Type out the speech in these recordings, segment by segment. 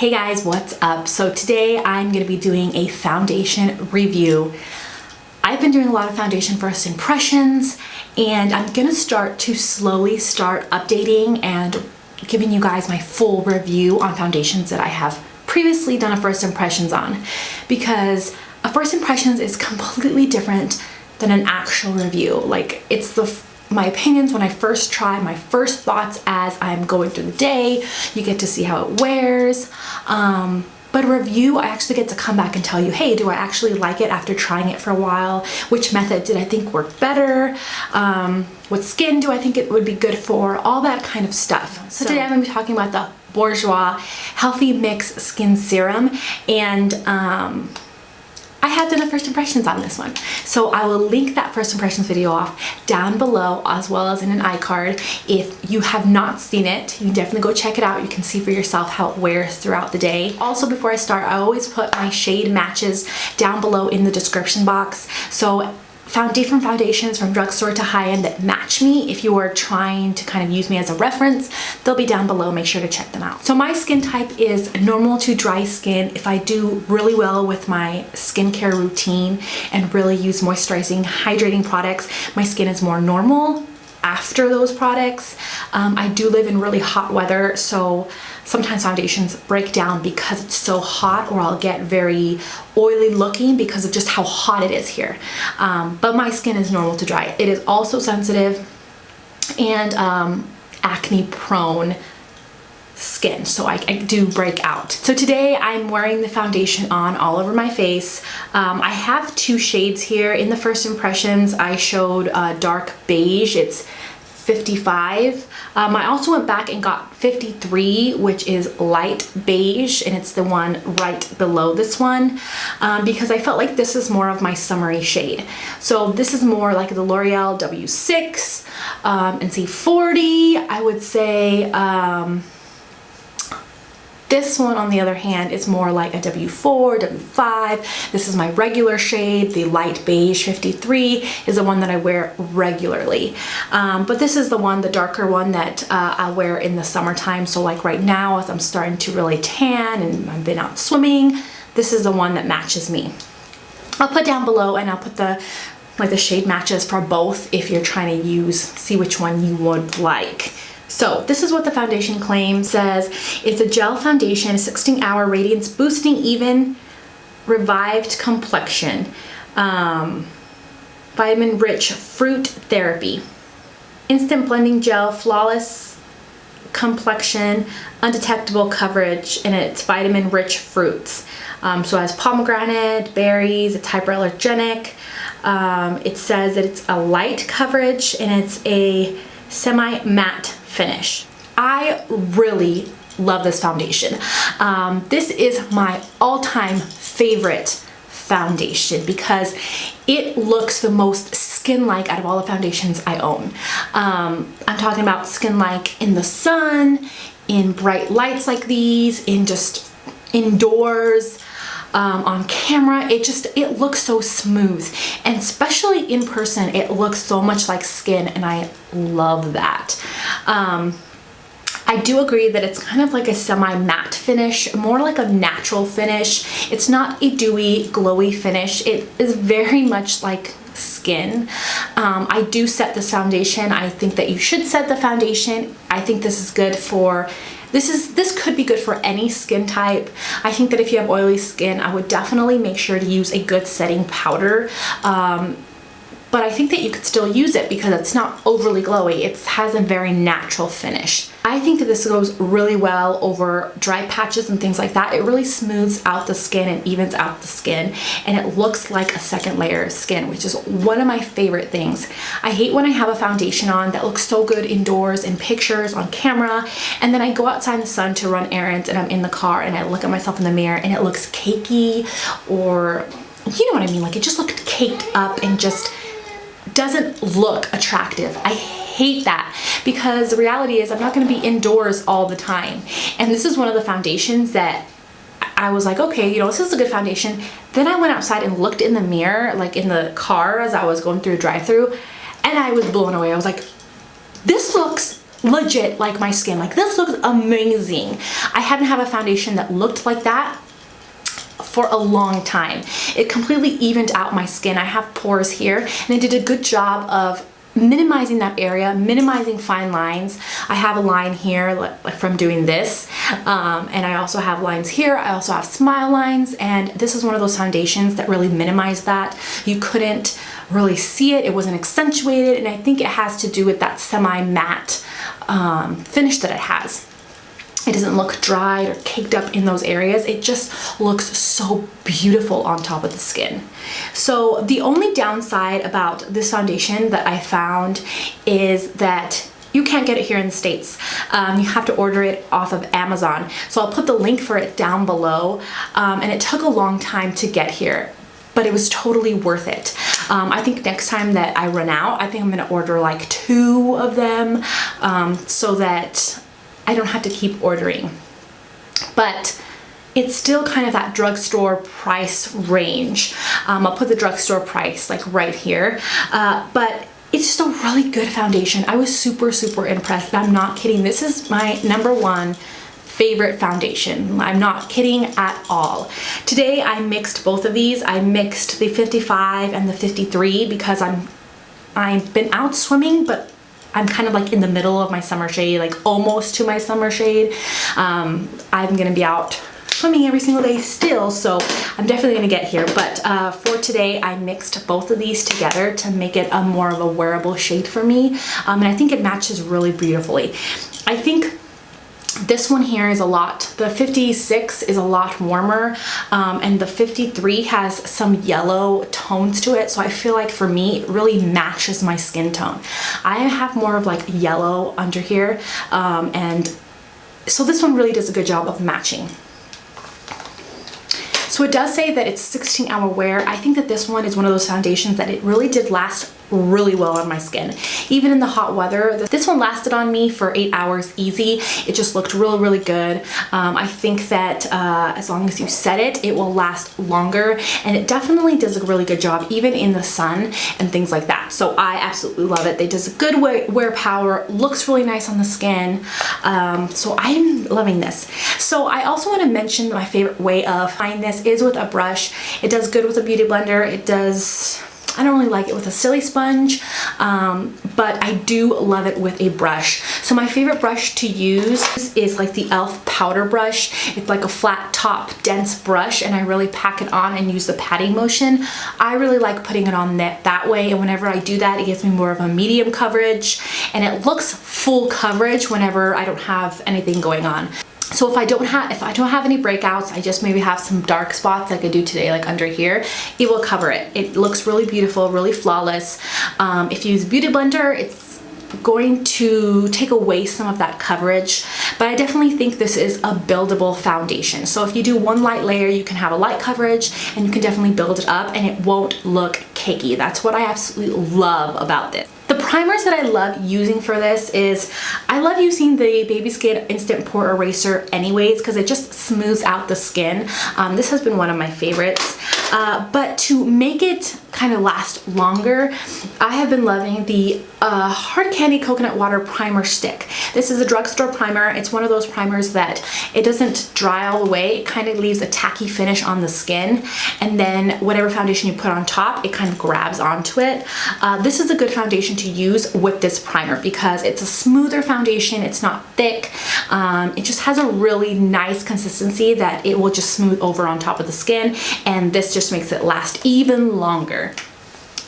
Hey guys, what's up? So today I'm going to be doing a foundation review. I've been doing a lot of foundation first impressions, and I'm going to start updating and giving you guys my full review on foundations that I have previously done a first impressions on, because a first impressions is completely different than an actual review. Like, it's my opinions when I first try, my first thoughts as I'm going through the day. You get to see how it wears. But a review, I actually get to come back and tell you, hey, do I actually like it after trying it for a while? Which method did I think worked better? What skin do I think it would be good for? All that kind of stuff. So today I'm going to be talking about the Bourjois Healthy Mix Skin Serum, and I have done a first impressions on this one. So I will link that first impressions video off down below, as well as in an iCard. If you have not seen it, you can definitely go check it out. You can see for yourself how it wears throughout the day. Also, before I start, I always put my shade matches down below in the description box. So different foundations from drugstore to high-end that match me. If you are trying to kind of use me as a reference, they'll be down below. Make sure to check them out. So my skin type is normal to dry skin. If I do really well with my skincare routine and really use moisturizing, hydrating products, my skin is more normal after those products. I do live in really hot weather, so sometimes foundations break down because it's so hot, or I'll get very oily looking because of just how hot it is here. But my skin is normal to dry. It is also sensitive and acne prone skin, so I do break out. So today I'm wearing the foundation on all over my face. I have two shades here. In the first impressions I showed dark beige. It's 55. I also went back and got 53, which is light beige, and it's the one right below this one, because I felt like this is more of my summery shade. So this is more like the L'Oreal W6 and C40, I would say. This one, on the other hand, is more like a W4, W5. This is my regular shade. The light beige 53 is the one that I wear regularly. But this is the one, the darker one, that I'll wear in the summertime. So like right now, as I'm starting to really tan and I've been out swimming, this is the one that matches me. I'll put down below, and I'll put the shade matches for both if you're trying to see which one you would like. So this is what the foundation claim says. It's a gel foundation, 16-hour radiance boosting, even revived complexion, vitamin rich fruit therapy, instant blending gel, flawless complexion, undetectable coverage, and it's vitamin rich fruits. So it has pomegranate, berries, it's hyperallergenic. It says that it's a light coverage, and it's a semi-matte finish. I really love this foundation. This is my all-time favorite foundation because it looks the most skin-like out of all the foundations I own. I'm talking about skin-like in the sun, in bright lights like these, in just indoors, on camera. It looks so smooth, and especially in person it looks so much like skin, and I love that. I do agree that it's kind of like a semi-matte finish, more like a natural finish. It's not a dewy, glowy finish. It is very much like skin. I do set this foundation. I think that you should set the foundation. I think this is good for this could be good for any skin type. I think that if you have oily skin, I would definitely make sure to use a good setting powder. But I think that you could still use it because it's not overly glowy. It has a very natural finish. I think that this goes really well over dry patches and things like that. It really smooths out the skin and evens out the skin, and it looks like a second layer of skin, which is one of my favorite things. I hate when I have a foundation on that looks so good indoors in pictures, on camera, and then I go outside in the sun to run errands, and I'm in the car and I look at myself in the mirror and it looks cakey, or you know what I mean, like it just looked caked up and just doesn't look attractive. I hate that, because the reality is I'm not going to be indoors all the time, and this is one of the foundations that I was like, okay, you know, this is a good foundation. Then I went outside and looked in the mirror, like in the car as I was going through a drive-through, and I was blown away. I was like, this looks legit like my skin. Like, this looks amazing. I haven't had a foundation that looked like that for a long time. It completely evened out my skin. I have pores here, and it did a good job of minimizing that area, minimizing fine lines. I have a line here like from doing this, and I also have lines here. I also have smile lines, and this is one of those foundations that really minimized that. You couldn't really see it. It wasn't accentuated, and I think it has to do with that semi-matte finish that it has. It doesn't look dried or caked up in those areas. It just looks so beautiful on top of the skin. So the only downside about this foundation that I found is that you can't get it here in the States. You have to order it off of Amazon. So I'll put the link for it down below. And it took a long time to get here, but it was totally worth it. I think next time that I run out, I think I'm gonna order like 2 of them so that I don't have to keep ordering. But it's still kind of that drugstore price range. I'll put the drugstore price like right here. But it's just a really good foundation. I was super, super impressed. I'm not kidding. This is my #1 favorite foundation. I'm not kidding at all. Today I mixed both of these. I mixed the 55 and the 53 because I've been out swimming, but I'm kind of like in the middle of my summer shade, like almost to my summer shade. I'm gonna be out swimming every single day still, so I'm definitely gonna get here. But for today, I mixed both of these together to make it a more of a wearable shade for me. And I think it matches really beautifully. I think this one here is the 56 is a lot warmer, and the 53 has some yellow tones to it. So I feel like for me, it really matches my skin tone. I have more of like yellow under here. And so this one really does a good job of matching. So it does say that it's 16-hour wear. I think that this one is one of those foundations that it really did last really well on my skin. Even in the hot weather, this one lasted on me for 8 hours easy. It just looked really, really good. I think that as long as you set it, it will last longer, and it definitely does a really good job even in the sun and things like that. So I absolutely love it. It does a good wear power, looks really nice on the skin. So I'm loving this. So I also want to mention my favorite way of applying this is with a brush. It does good with a beauty blender. I don't really like it with a silly sponge, but I do love it with a brush. So my favorite brush to use is like the e.l.f. powder brush. It's like a flat top, dense brush, and I really pack it on and use the patting motion. I really like putting it on that way, and whenever I do that, it gives me more of a medium coverage, and it looks full coverage whenever I don't have anything going on. So if I don't have any breakouts, I just maybe have some dark spots like I do today, like under here, it will cover it. It looks really beautiful, really flawless. If you use a beauty blender, it's going to take away some of that coverage, but I definitely think this is a buildable foundation. So if you do one light layer, you can have a light coverage, and you can definitely build it up, and it won't look cakey. That's what I absolutely love about this. The primers that I love using for this is, I love using the Baby Skin Instant Pore Eraser anyways, because it just smooths out the skin. This has been one of my favorites. But to make it kind of last longer, I have been loving the Hard Candy Coconut Water Primer Stick. This is a drugstore primer. It's one of those primers that it doesn't dry all the way. It kind of leaves a tacky finish on the skin, and then whatever foundation you put on top, it kind of grabs onto it. This is a good foundation to use with this primer because it's a smoother foundation. It's not thick. It just has a really nice consistency that it will just smooth over on top of the skin, and this just makes it last even longer.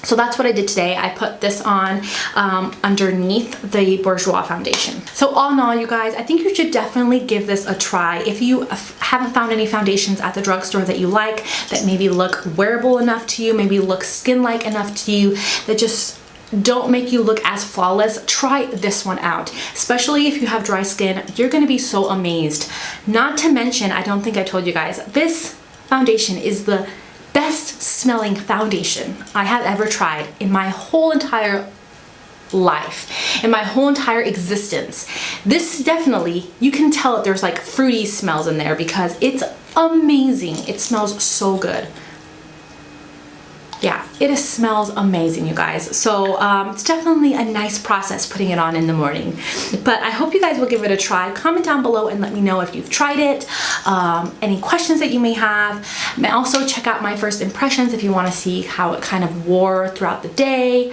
So that's what I did today. I put this on underneath the Bourjois foundation. So all in all, you guys, I think you should definitely give this a try. If you haven't found any foundations at the drugstore that you like, that maybe look wearable enough to you, maybe look skin-like enough to you, that just don't make you look as flawless, try this one out. Especially if you have dry skin, you're gonna be so amazed. Not to mention, I don't think I told you guys, this foundation is the best smelling foundation I have ever tried in my whole entire life, in my whole entire existence. This definitely, you can tell that there's like fruity smells in there because it's amazing. It smells so good. yeah, it smells amazing, you guys. So it's definitely a nice process putting it on in the morning. But I hope you guys will give it a try. Comment down below and let me know if you've tried it, any questions that you may have. And also check out my first impressions if you want to see how it kind of wore throughout the day.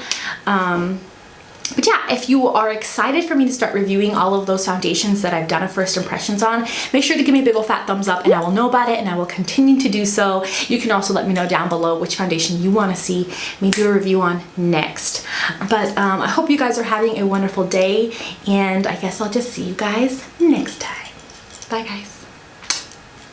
But yeah, if you are excited for me to start reviewing all of those foundations that I've done a first impressions on, make sure to give me a big old fat thumbs up and I will know about it and I will continue to do so. You can also let me know down below which foundation you want to see me do a review on next. But I hope you guys are having a wonderful day, and I guess I'll just see you guys next time. Bye guys.